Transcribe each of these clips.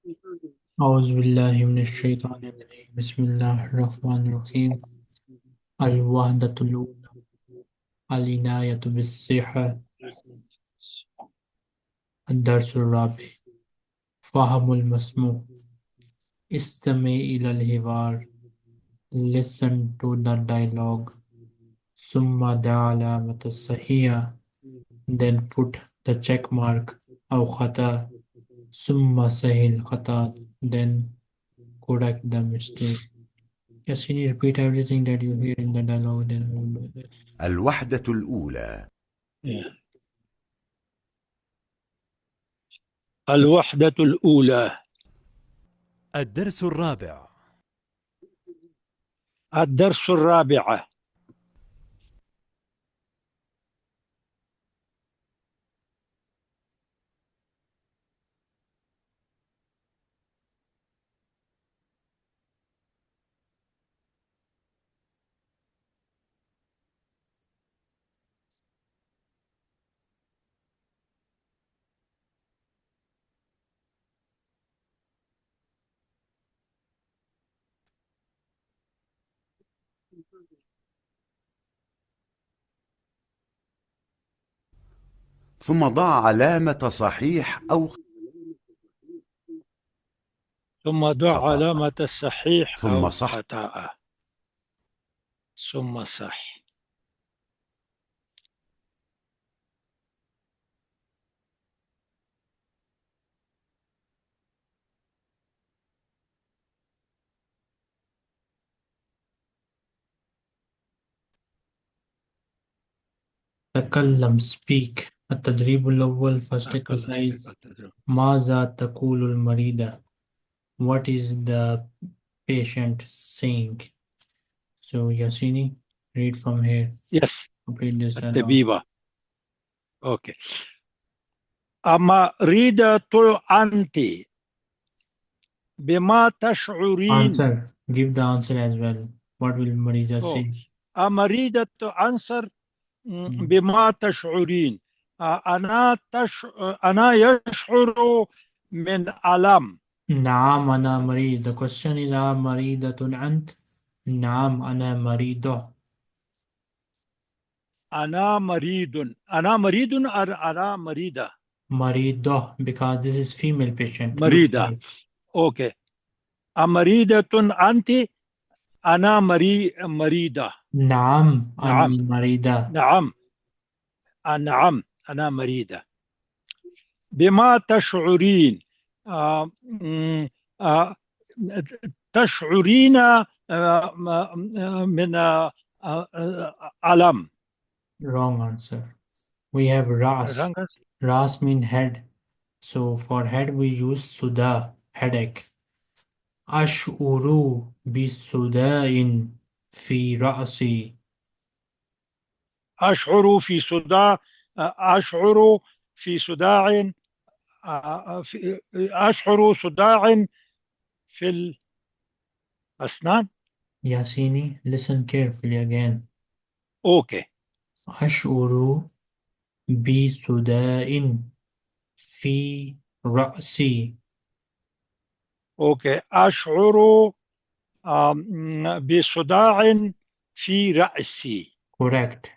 أعوذ بالله من الشيطان الرجيم بسم الله الرحمن الرحيم الوحدة الأولى العناية بالصحة الدرس الرابع فهم المسموع استمع إلى الحوار listen to the dialogue ثم دع علامة الصحيح then put the check mark أو خطأ ثم صحيح الخطأ then correct the mistake. Yes, can you repeat everything that you hear in the dialogue? Then we will do this. الوحدة الأولى. الوحدة الأولى. الدرس الرابع. الدرس الرابع. ثم ضع علامة صحيح أو ثم ضع خطأ علامة الصحيح ثم أو صح. خطأ ثم صح. تكلم speak. التدريب الأول first exercise. ماذا تقول المريضة? What is the patient saying? So Yasini, read from here. Yes. Complete this dialogue. الطبيبة. أوكي. أمريضة أنت بما تشعرين؟ Answer. Give the answer as well. What will Mariza say? أمريضة أنصر بما تشعرين؟ أنا يشعر من ألم. نعم أنا مريض. The question is مريضة أنت؟ نعم أنا مريضة. أنا مريض. أنا مريض أنا مريضة. مريضة because this is female patient. Look مريضة. here. أوكي. أمريضة أنت؟ أنا مريضة. نعم أنا نعم. مريضة. نعم. نعم أنا مريضة. بما تشعرين؟ آه، م- آه، تشعرين من ألم. Wrong answer. We have ras. Ras means head. So for head we use suda, headache. أشعر بصداع في رأسي. أشعر في صداع. أشعر في صداع. أشعر صداع في الأسنان. Yasini, listen carefully again. أوكي. أشعر بصداع في رأسي. أوكي. أشعر بصداع في رأسي. Correct.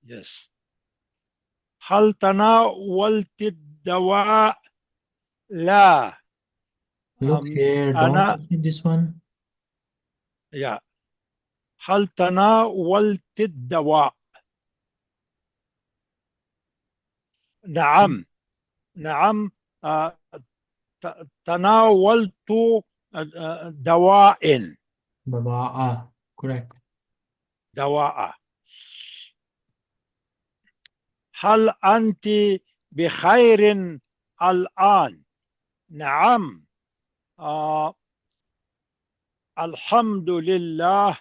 Yes. هل تناولت الدواء؟ لا. Look here, don't أنا copy this one. يا هل تناولت الدواء؟ نعم. نعم. تناولت دواء. دواء. Correct. دواء. هل أنت بخير الآن؟ نعم. الحمد لله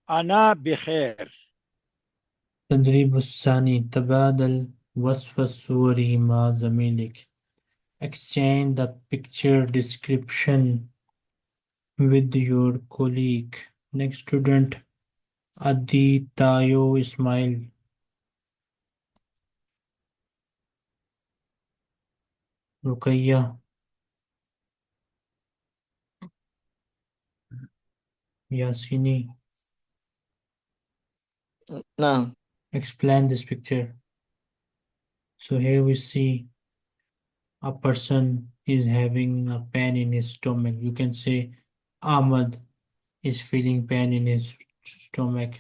أنا بخير. التدريب الثاني تبادل وصف الصوري مع زميلك. Exchange the picture description with your colleague. Next student Aditayo Ismail. Ruqayya, Yasini, نعم. explain this picture. So here we see a person is having a pain in his stomach. You can say Ahmad is feeling pain in his stomach.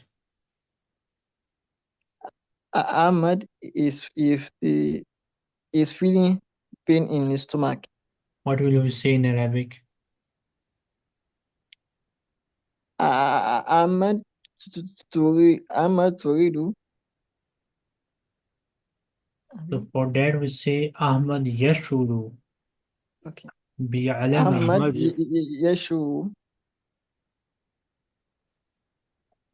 Ahmad is feeling pain in his stomach. What will we say in Arabic? Ahmad تريد. So for that we say Ahmad yashuru Okay. bi'alam Ahmad أحمد يشعر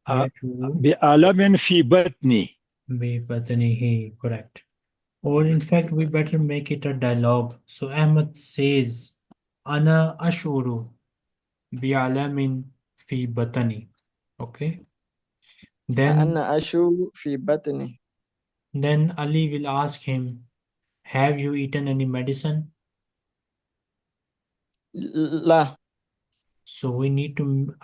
yashuru بألم في بطني. bi'fatanihi. Correct. Or in fact we better make it a dialogue. So Ahmad says Ana ashuru bi'alamin fi batani. Okay. Then أنا أشعر في بطني. Ali will ask him, have you eaten any medicine? لا. So we need to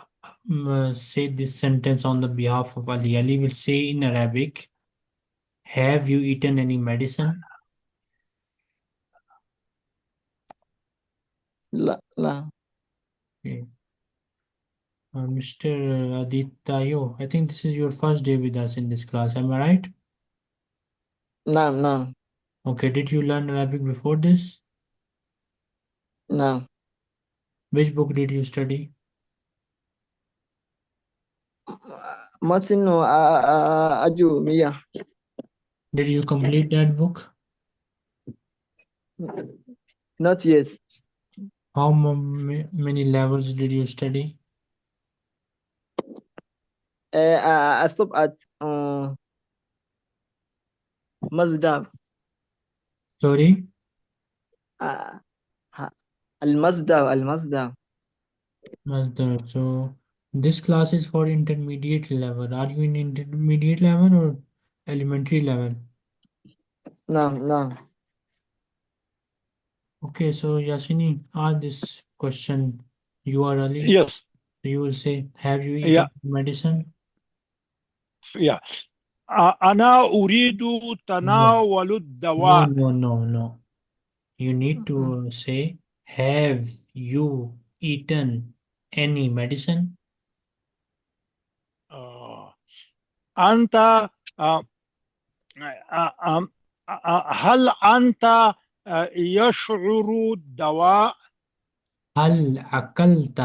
say this sentence on the behalf of Ali. Ali will say in Arabic, have you eaten any medicine? لا. لا. Okay. Mr. Aditayo, I think this is your first day with us in this class. Am I right? نعم. نعم. Okay. Did you learn Arabic before this? نعم. Which book did you study? متن أجرومية. Did you complete that book? Not yet. How many levels did you study? I stop at مصدر. Sorry? المصدر. Master. So this class is for intermediate level. Are you in intermediate level or elementary level? نعم. نعم. Okay, so Yasini, ask this question. You are Ali. Yes. You will say, have you Yeah. eaten medicine? Yeah. أنا أريد تناول No, الدواء. no. You need to say, have you eaten any medicine? أنت هل أنت يشعر الدواء؟ هل أكلت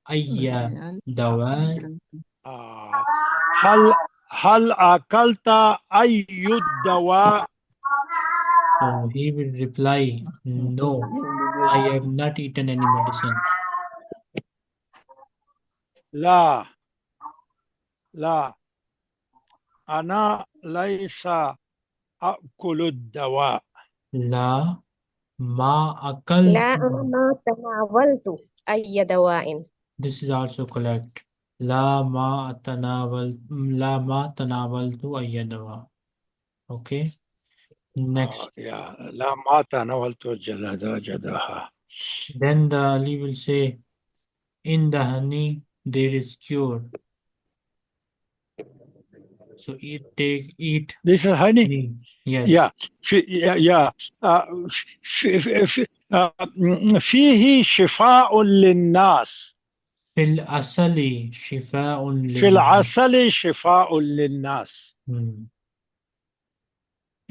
أي دواء؟ هل أكلت أي الدواء؟ So he will reply, no, I have not eaten any medicine. لا أنا ليس أكل الدواء. لا ما لا أكلت. أنا ما تناولت أي دواء. This is also correct. لا ما تناولت أي دواء. Okay. Next. لا ما تناولت جدها. Then the Ali will say, in the honey there is cure. So eat. This is honey. Yes. Yeah. فيه شفاء للناس. في العسل شفاء في العسل شفاء للناس.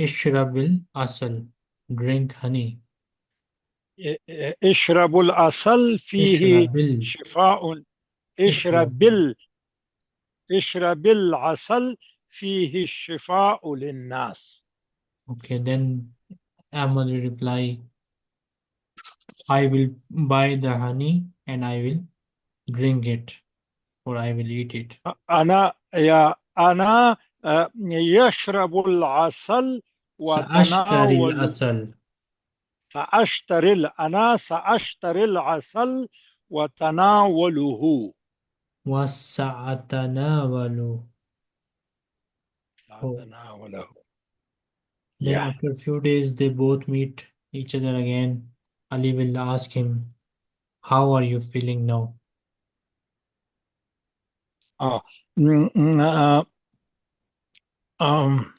اشرب العسل. Drink honey. اشرب العسل فيه شفاء. اشرب العسل فيه الشفاء للناس. Okay, then Ahmad will reply, I will buy the honey and I will drink it or I will eat it. أنا يشرب العسل سأشتري وتناول. العسل. أنا سأشتري العسل وتناوله. وسأتناول. Then after a few days they both meet each other again, Ali will ask him, how are you feeling now? آه. م- م- آه، um,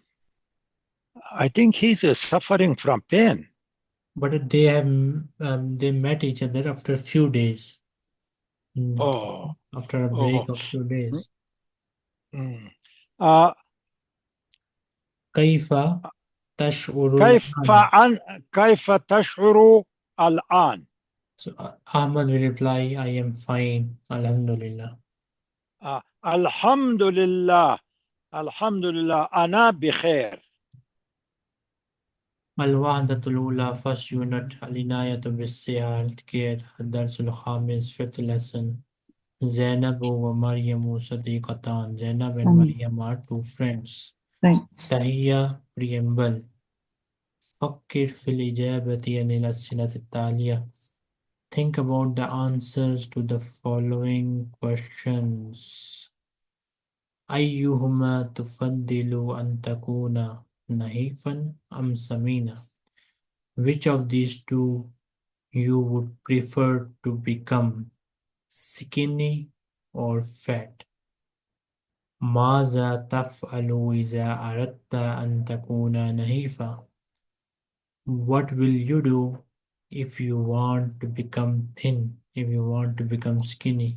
I think he's suffering from pain. But they met each other after a few days. Oh, After a break oh. of few days. م- آه، كيف تشعر كيف الآن? كيف تشعر الآن؟ So Ahmad will reply, I am fine, Alhamdulillah. الحمد لله، الحمد لله أنا بخير. الوحدة الأولى first unit العناية بالصحة health care الدرس الخامس fifth lesson زينب ومريم صديقتان Zainab and Maryam are two friends. Thanks. تحية preamble فكر في الإجابة عن الأسئلة التالية. Think about the answers to the following questions. أيهما تفضل أن تكون نحيفا أم سمينا? Which of these two you would prefer to become, skinny or fat? ماذا تفعل إذا أردت أن تكون نحيفا? What will you do if you want to become thin, if you want to become skinny?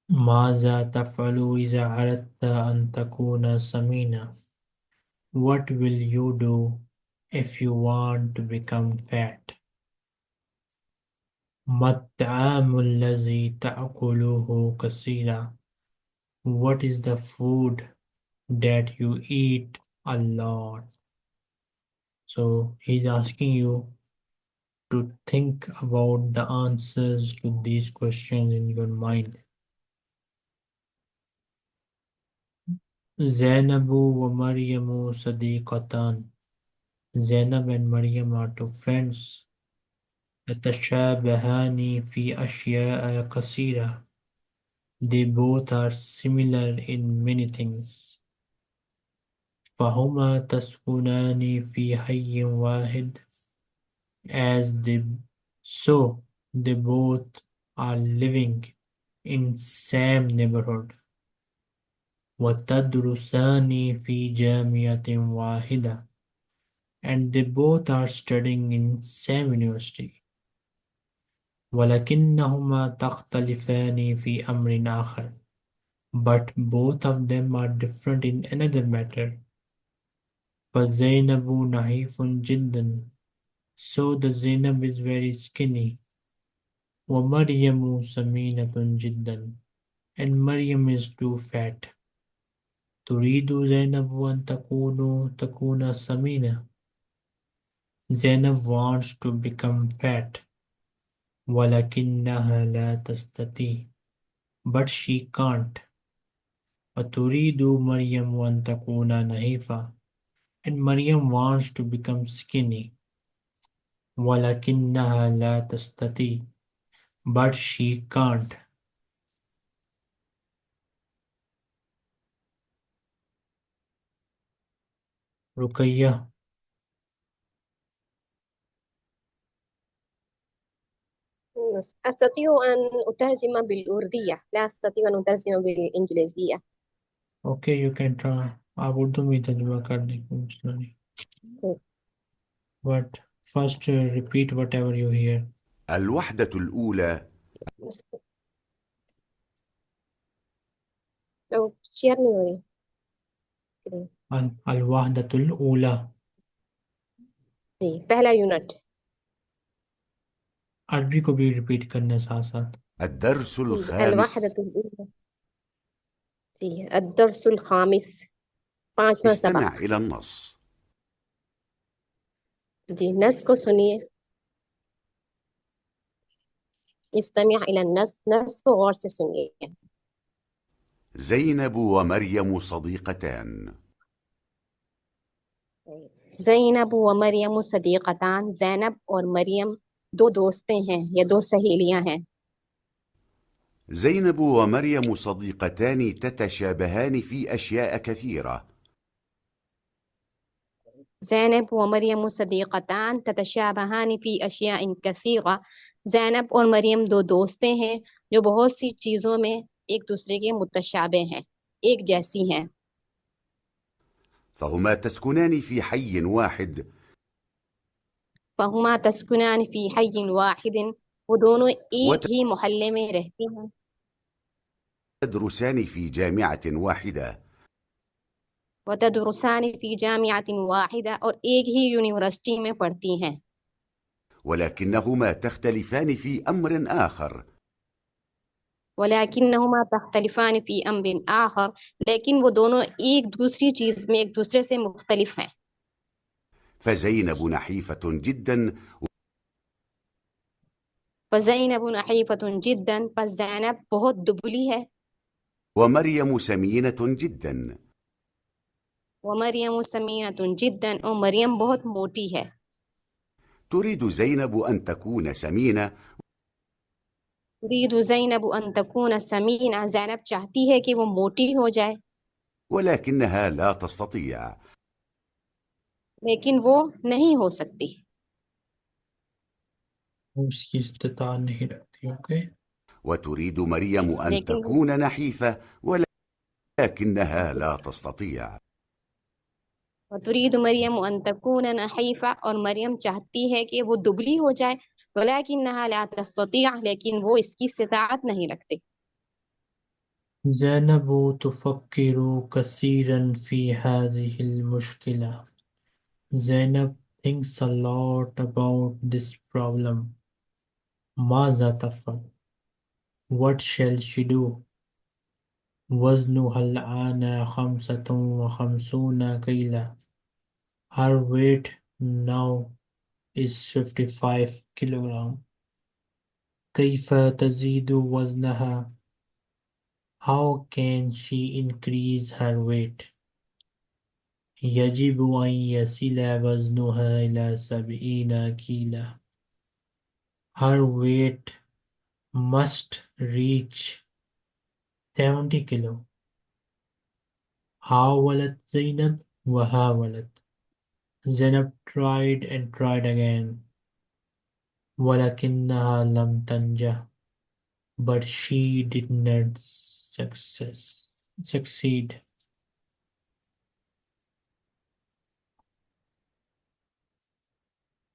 ماذا تفعل إذا أردت أن تكون سمينا? What will you do if you want to become fat? ما الطعام الذي تأكله كثيرا? What is the food that you eat a lot? So he's asking you to think about the answers to these questions in your mind. زينب ومريم صديقتان. Zainab and Maryam are two friends. يتشابهان في أشياء كثيرة. They both are similar in many things. فهما تسكنان في حي واحد. As they so they both are living in same neighborhood. وتدرسان في جامعة واحدة. And they both are studying in same university. ولكنهما تختلفان في أمر آخر. But both of them are different in another matter. فزينب نحيف جدا. So the Zainab is very skinny. ومريم سمينة جدا. And Maryam is too fat. تريد زينب أن تكون سمينة. Zainab wants to become fat. ولكنها لا تستطيع. But she can't. وتريد مريم أن تكون نحيفة. And Maryam wants to become skinny. ولكنها لا تستطيع. But she can't. رقية. أستطيع أن أترجم بالأردية، لا أستطيع أن أترجم بالإنجليزية. Okay, you can try. आप उर्दू में तर्जुमा कर दें, कोई मसला नहीं. But first repeat whatever you hear. الوحدة الأولى أو share नहीं हो रही. الوحدة الأولى. जी, पहला यूनिट. अरबी को भी repeat करने साथ साथ. الدرس الخامس الوحدة الأولى. जी, الدرس الخامس. पांचवा استمع सबक. إلى النص. जी, नस को सुनिए. استمع إلى النص. नस को गौर से सुनिए. زينب ومريم صديقتان. ज़ैनब व मरियम सदीक़तान. ज़ैनब और मरियम दो दोस्तें हैं या दो सहेलियां हैं. زينب ومريم صديقتان تتشابهان في أشياء كثيرة. زينب ومريم صديقتان تتشابهان في أشياء كثيرة. زैनब और मरियम दो दोस्तें हैं जो बहुत सी चीजों में एक दूसरे के मुतशाबे हैं, एक जैसी हैं। فهما تسكنان في حي واحد فهما तस्कुनान फी हय्यिन वाहिदिन, वो दोनों एक ही मोहल्ले में रहती हैं। وتدرسان في جامعة واحدة वतदरुसान फी जामिअतिन वाहिदा, और एक ही यूनिवर्सिटी में पढ़ती हैं। ولكنهما تختلفان في أمر آخر वलाकिन्नहुमा तख्तलिफान फी अम्रिन आखर, लेकिन वो दोनों एक दूसरी चीज में एक दूसरे से मुख्तलिफ हैं। فزينب نحيفة جدا फ़ज़ैनब नहीफ़तुन जिद्दन, पस ज़ैनब बहुत दुबली है। ومريم سمينة جدا वमरियम समीनतुन जिद्दन, और मरियम बहुत मोटी है। تريد زينب أن تكون سمينة तुरीदु ज़ैनब अन तकून समीना, ज़ैनब चाहती है कि वो मोटी हो जाए, ولكنها لا تستطيع लेकिन वो नहीं हो सकती। वो उसकी इस्तिताअत नहीं रखती। ओके, وتريد مريم أن लेकिन تكون نحيفة ولكنها لا تستطيع तुरीदु मरियम अन तकून नहीफ़ा, और मरियम चाहती है कि वो दुबली हो जाए, वलाकिन्नहा ला तस्ततीअ, लेकिन वो इसकी इस्तिताअत नहीं रखती। ज़ैनब तुफ़क्किरु कसीरन फ़ी हाज़िहिल मुश्किला। Zainab thinks a lot about this problem. ماذا تفعل? What shall she do? وزنها الآن 55 كيلا. Her weight now is 55 kilogram. كيف تزيد وزنها? How can she increase her weight? يجب أن يصل وزنها إلى 70 كيلا. Her weight must reach 70 kilo. حاولت زينب وحاولت. Zainab tried and tried again. ولكنها لم تنجح. But she did not succeed.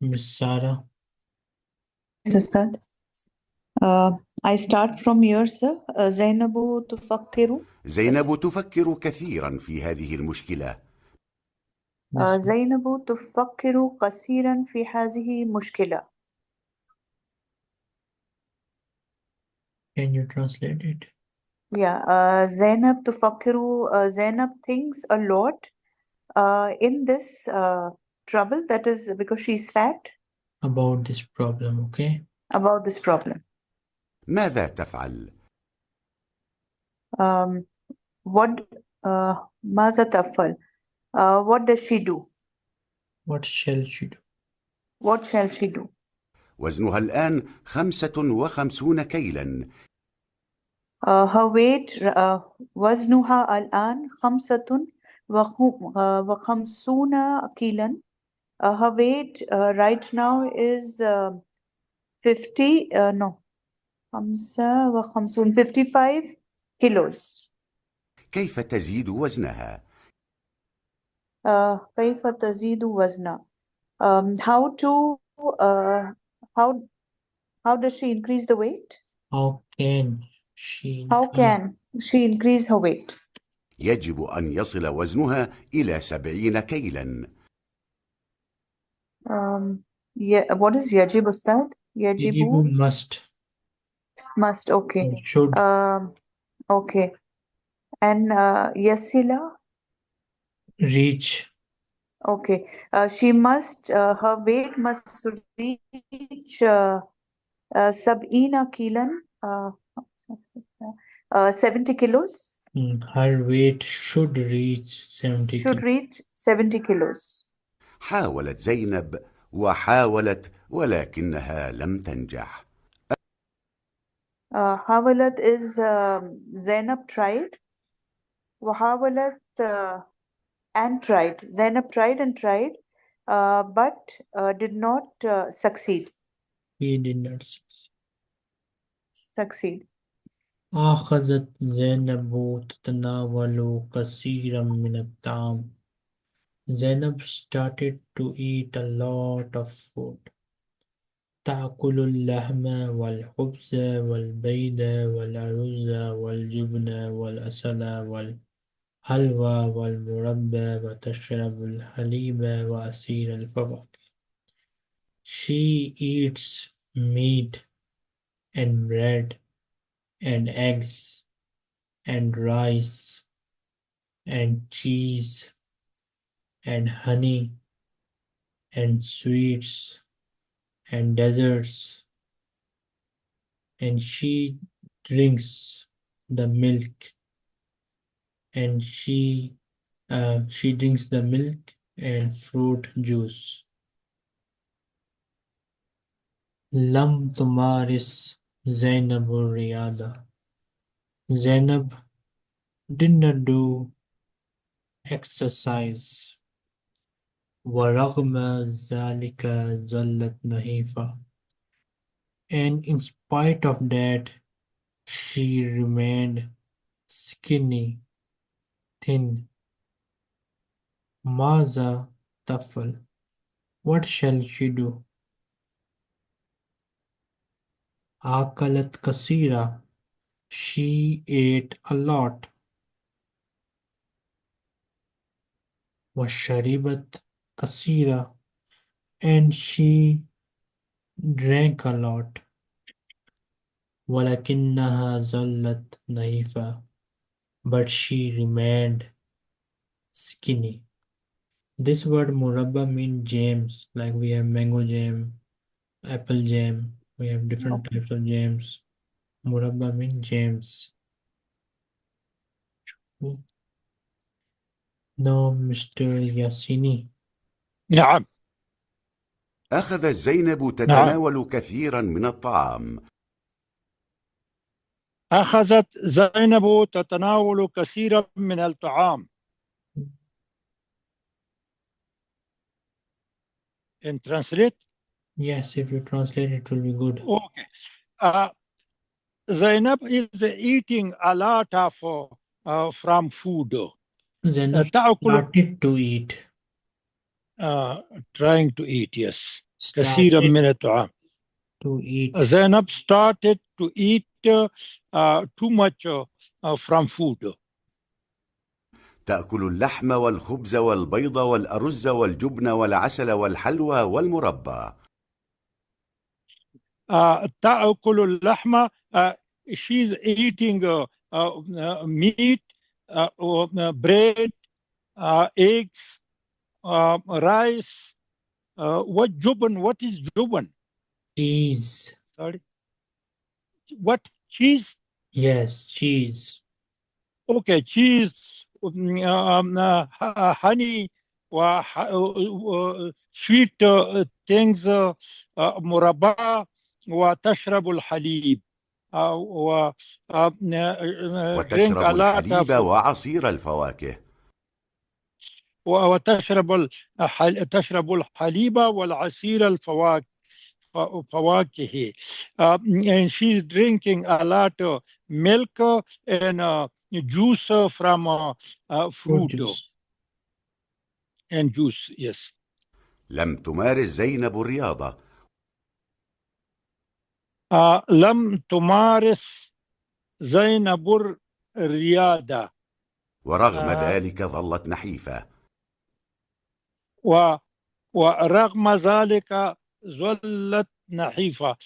Miss Sarah. Yes, Ustad. I start from here, sir. زينب تفكر زينب تفكر كثيرا في هذه المشكلة زينب تفكر كثيرا في هذه المشكلة. Can you translate it? Yeah, زينب تفكر زينب thinks a lot in this trouble, that is because she's fat, About this problem, okay? about this problem. ماذا تفعل؟ What ماذا تفعل? What does she do? What shall she do? What shall she do? وزنها الآن 55 كيلا her weight وزنها الآن 55 كيلا. Her weight right now is 50 no 55 kilos. كيف تزيد وزنها؟ كيف تزيد وزنها? How to how does she increase the weight? How can she How increase? can she increase her weight? يجب أن يصل وزنها إلى 70 كيلا Yeah, what is يجب Ustad? Yajibu يجب must okay. or should. Okay. And يصل Reach okay. She must her weight must reach 70 كيلا 70 kilos. her weight should reach 70 Should kilo. reach 70 kilos. حاولت زينب وحاولت ولكنها لم تنجح حاولت is Zainab tried. وحاولت and tried. Zainab tried and tried. but did not succeed. He did not Succeed. أخذت زينب تتناول كثيرا من الطعام. Zainab started to eat a lot of food. تأكل اللحم والخبز والبيض والأرز والجبن والعسل والحلوى والمربى وتشرب الحليب وعصير الفواكه. She eats meat and bread and eggs and rice and cheese and honey and sweets and desserts, and she drinks the milk, and she drinks the milk and fruit juice. لم تمارس زينب الرياضة. Zainab did not do exercise. ورغم ذلك ظلت نحيفة. And in spite of that, she remained skinny, thin. ماذا تفعل? What shall she do? أكلت كثيرا. She ate a lot. وشربت كثيرا. And she drank a lot. ولكنها ظلت نحيفة. But she remained skinny. This word murabba means jams, like we have mango jam, apple jam, we have different types of jams. Murabba means jams. No, Mr. Yassini. نعم. أخذت زينب تتناول كثيرا من الطعام. أخذت زينب تتناول كثيرا من الطعام. In translate? Yes, if you translate it will be good. Okay. Zainab is eating a lot of from food. Zainab started to eat. Trying to eat, yes. Started كثيرا من الطعام. to eat. Zainab started to eat too much from food. تأكل اللحم والخبز والبيض والأرز والجبن والعسل والحلوى والمربى. تأكل اللحم. She's eating meat, bread, eggs, rice. What juban? What is juban? Cheese. Sorry. What? Cheese? Yes, cheese. Okay, cheese, honey, sweet things, مربى, وتشرب الحليب. وتشرب الحليب وعصير الفواكه. وتشرب الحليب والعصير الفواكه. And she's drinking a lot of milk and juice from fruit and juice. Yes. لم تمارس زينب الرياضة. لم تمارس زينب الرياضة. ورغم ذلك ظلت نحيفة. ورغم ذلك ظلت نحيفة.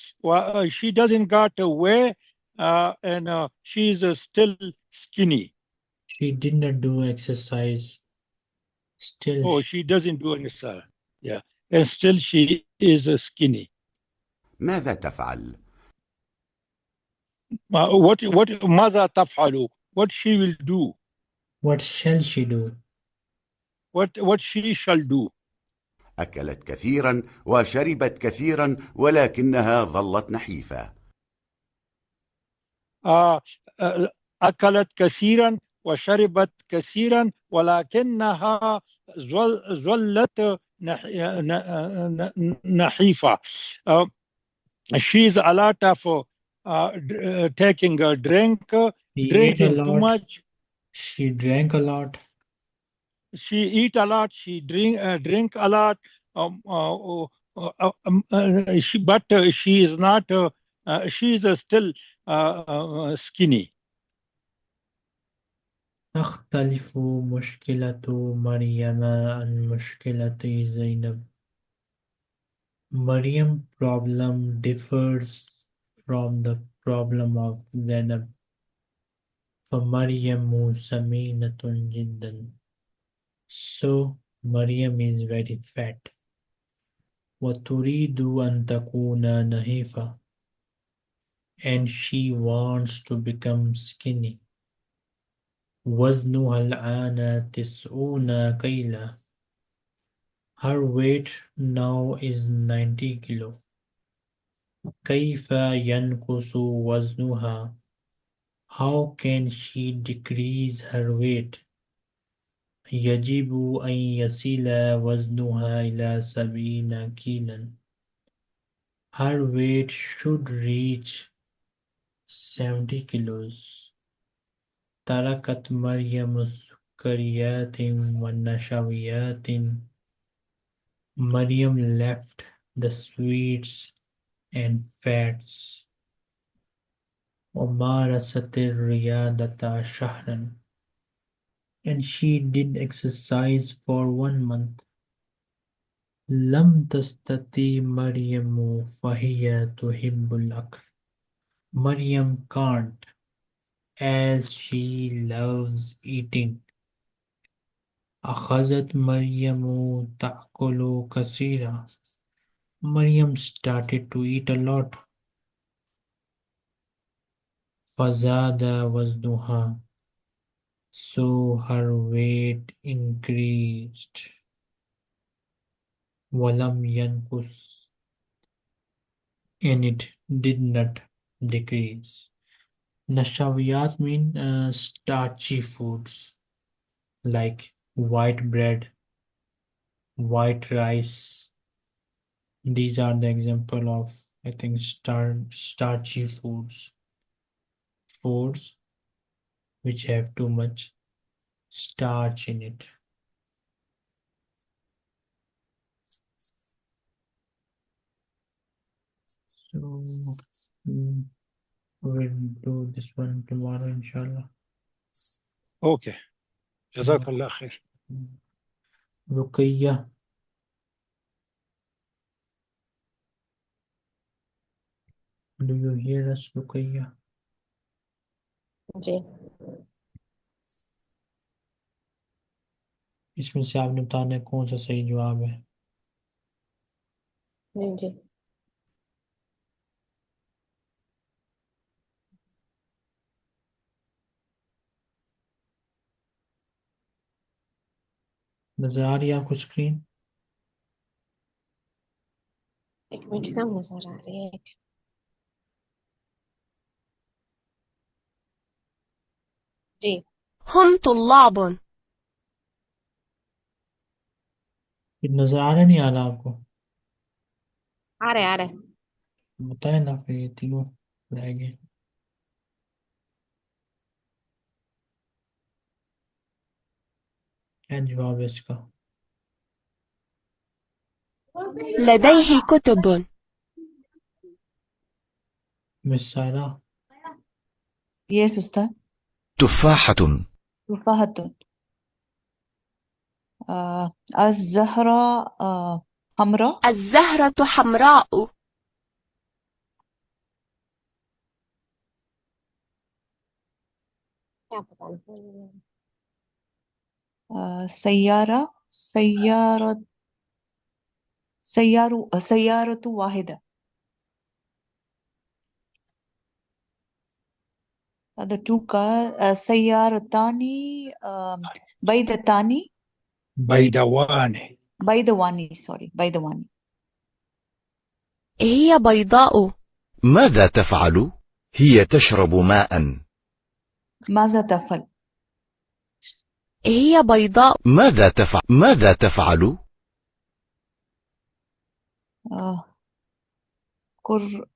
She doesn't got away and she's still skinny. She did not do exercise. Still. Oh, she doesn't do exercise. Yeah, and still she is skinny. ماذا تفعل؟ ماذا تفعل? What she will do? What shall she do? What she shall do? أكلت كثيرا وشربت كثيرا ولكنها ظلت نحيفة. أكلت كثيرا وشربت كثيرا ولكنها ظلت nahifa. She is a lot of taking a drink, She ate a drinking too lot. much. She drank a lot. She eat a lot. She drink a lot. But she is not. She is still skinny. تختلف مشكلة مريم عن مشكلة زينب. Maryam problem differs from the problem of Zainab. فمريم سمينة جدا. So Maryam is very fat. وتريد أن تكون نحيفة. And she wants to become skinny. وزنها الآن 90 كيلا. Her weight now is 90 kilo. كيف ينقص وزنها? How can she decrease her weight? يجب أن يصل وزنها إلى 70 كيلا. Her weight should reach 70 kilos. تركت مريم السكريات والنشويات. Maryam left the sweets and fats. ومارست الرياضة شهرا. And she did exercise for 1 month. لم تستطع مريم فهي تحب الأكل. Maryam can't, as she loves eating. أخذت مريم تأكل كثيرا. Maryam started to eat a lot. فزاد وزنها. So her weight increased. ولم ينقص. And it did not decrease. Nashawiyat mean starchy foods like white bread, white rice. These are the example of, I think, starchy foods. Foods which have too much starch in it. So we'll do this one tomorrow, inshallah. Okay. Jazakallah khair. Ruqayya. Do you hear us, Ruqayya? जी इसमें से आपने बताना है कौन सा सही जवाब है. जी नजर आ रही है आपको स्क्रीन? एक मिनट कम नजर आ रही है. जी هم طلاب. नजर आ रहा नहीं आ रहा आपको? आ रहे बताए ना फिर ये तीनों रह गए. क्या जवाब है इसका? لديه كتب. मिस सारा. Yes, Ustad. تفاحة. تفاحة. الزهرة حمراء. الزهرة حمراء. क्या पता नहीं. سيارة واحدة. The two cars. سيارتان بيضتان. بيضواني. Sorry, بيضواني. هي بيضاء. ماذا تفعل؟ هي تشرب ماء. ماذا تفعل؟ هي بيضاء. ماذا تفعل؟ آه كر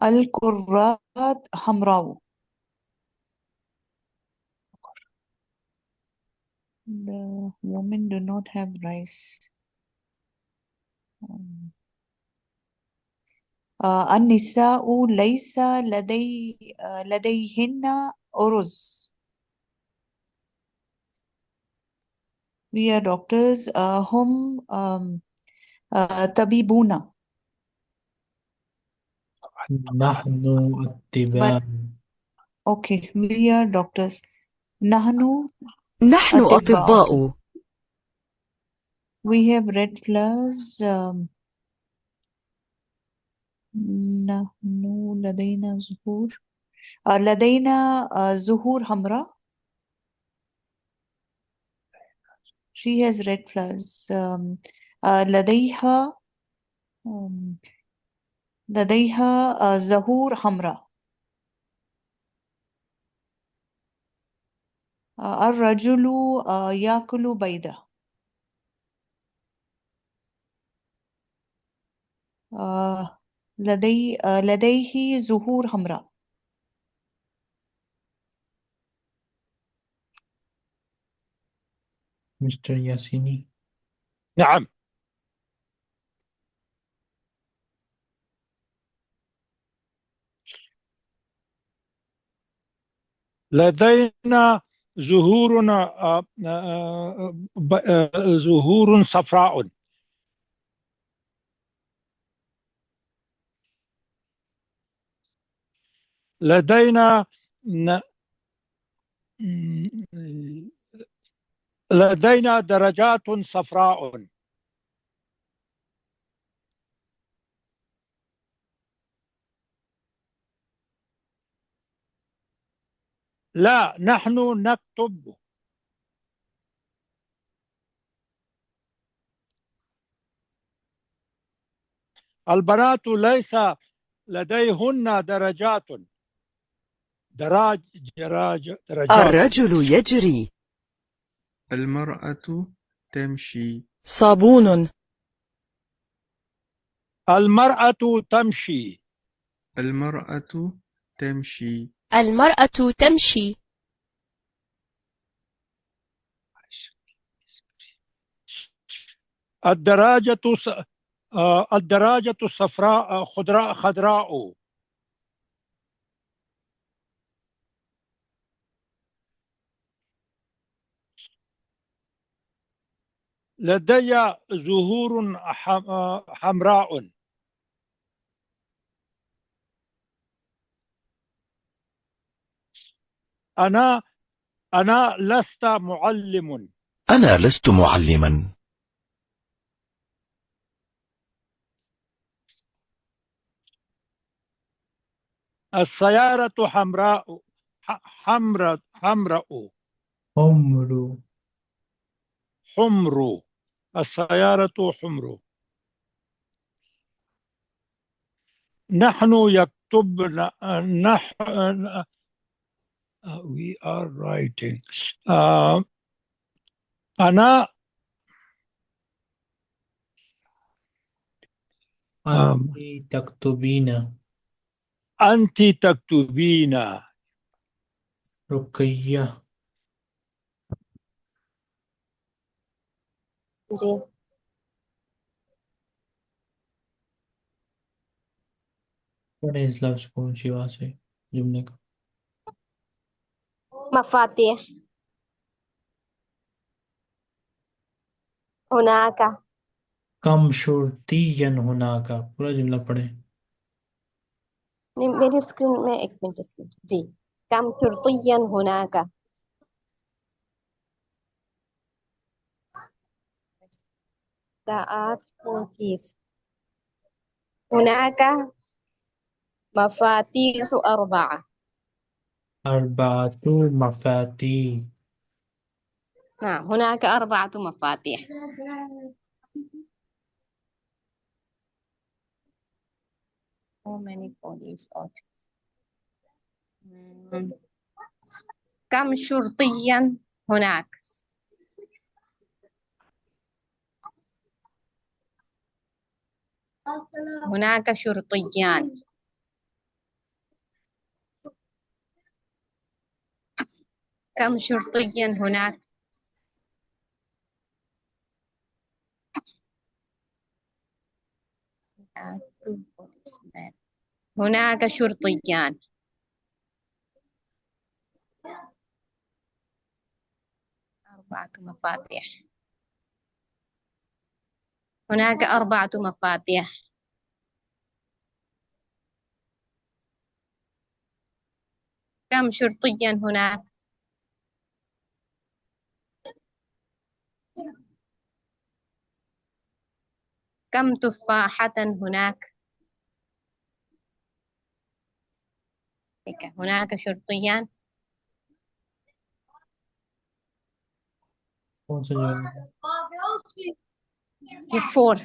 الكرات حمراء. The women do not have rice. النساء ليس لديهن أرز. We are doctors. هم طبيبون. نحن But الطباء. okay, we are doctors. نحن نحن أطباء. أطباء. We have red flowers. نحن لدينا زهور. لدينا زهور حمراء. She has red flowers. لديها زهور حمراء. الرجل يأكل بيضة. لديه زهور حمراء. مستر ياسيني. نعم. لدينا زهور صفراء. لدينا درجات صفراء. لا، نحن نكتب. البنات ليس لديهن درجات. درجات. الرجل يجري. المرأة تمشي. صابون. المرأة تمشي. المرأة تمشي. المرأة تمشي. الدراجة الصفراء خضراء. لدي زهور حمراء. أنا لست معلم. أنا لست معلما. السيارة حمراء. حمر. السيارة حمر. نحن يكتبنا. we are writing. أنا أنت تكتبين. أنت تكتبين. رقية. Ji What is love spoon Shiva से जुमले का? مفاتيح. هناك. कम शुर्तियन होना का पूरा जुमला पढ़े. नहीं, मेरी स्क्रीन में एक minute ji. كم شرطيا هناك. There are 4 keys. هناك مفاتيح 4. أربعة مفاتيح. نعم، هناك 4 مفاتيح. How many police officers? كم شرطيا هناك؟ هناك شرطيان. كم شرطيا هناك؟ هناك شرطيان. 4 مفاتيح. هناك 4 مفاتيح. كم شرطيا هناك؟ كم تفاحة هناك؟ هناك شرطيان. कौन सा जवाब? 4.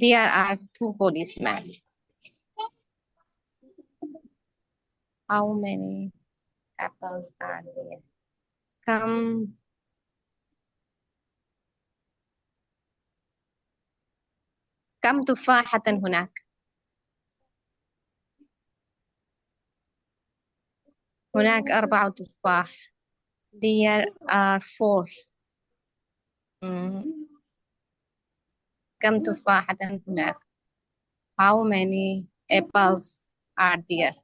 There are 2 policemen. How many apples are there? كم تفاحة هناك؟ هناك 4 تفاح. There are 4. كم تفاحة هناك؟ How many apples are there?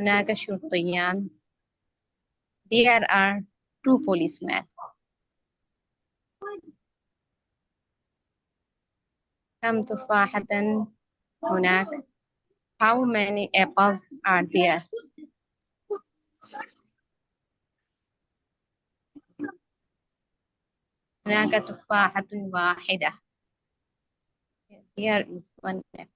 هناك شرطيان. There are 2 policemen. كم تفاحة هناك؟ How many apples are there? هناك تفاحة واحدة. There is 1 apple.